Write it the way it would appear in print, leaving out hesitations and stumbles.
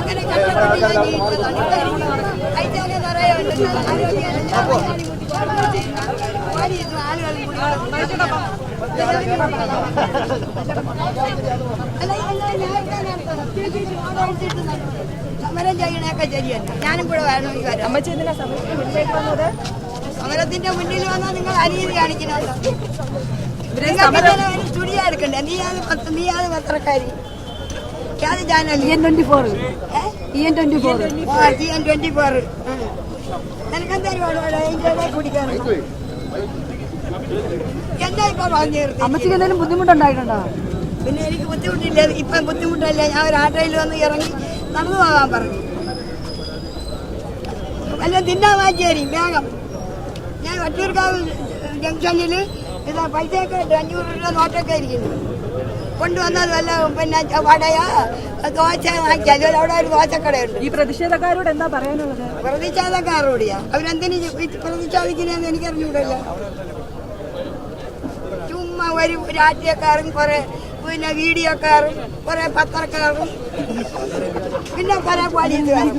അങ്ങനെ കഷ്ടപ്പെട്ട് ഞാൻ ജീവിച്ചതാണ്. കഴിച്ചാലേ നിറയുണ്ട്. സമരം ചെയ്യണൊക്കെ ശരിയല്ല. ഞാനും കൂടെ വേണം ഈ വരാം. സമരത്തിന്റെ മുന്നിൽ വന്നാൽ നിങ്ങൾ അനീതി കാണിക്കണമല്ലോ. സ്റ്റുഡിയോ എടുക്കണ്ടേ? നീ അത് പത്രക്കാരി ഏത് ചാനൽ? TN24. നിനക്കെന്തായാലും കുടിക്കാൻ എന്താ ഇപ്പൊ പറഞ്ഞു? അമ്മച്ചിക്ക് എന്തെങ്കിലും ബുദ്ധിമുട്ടുണ്ടായിട്ടുണ്ടോ? പിന്നെ എനിക്ക് ബുദ്ധിമുട്ടില്ല. ഇപ്പം ബുദ്ധിമുട്ടല്ല. ഞാൻ ഒരു ആട്ടോയിൽ വന്ന് ഇറങ്ങി നടന്നു പോകാൻ പറഞ്ഞു. എല്ലാം തിന്നാൻ മാറ്റിയാരി വേഗം. ഞാൻ വട്ടിയൂർക്കാവ് ജംഗ്ഷനിൽ ഇതാ പൈസയൊക്കെ 500 രൂപ നോട്ടൊക്കെ ഇരിക്കുന്നു. കൊണ്ടുവന്നത് വല്ല പിന്നെ വടയാ ദോശ വാങ്ങിയാൽ അവിടെ ഒരു ദോശക്കടയുണ്ട്. ഈ പ്രതിഷേധക്കാരോട് എന്താ പറയാനുള്ളത്? പ്രതിഷേധക്കാരോടിയാ അവരെന്തിനു പ്രതിഷേധിക്കുന്നതെന്ന് എനിക്കറിഞ്ഞൂടല്ല. ചുമ്മാ ഒരു രാഷ്ട്രീയക്കാരും കുറെ പിന്നെ വീഡിയോക്കാരും കുറെ പത്രക്കാരും പിന്നെ പല പോലീസുകാരും.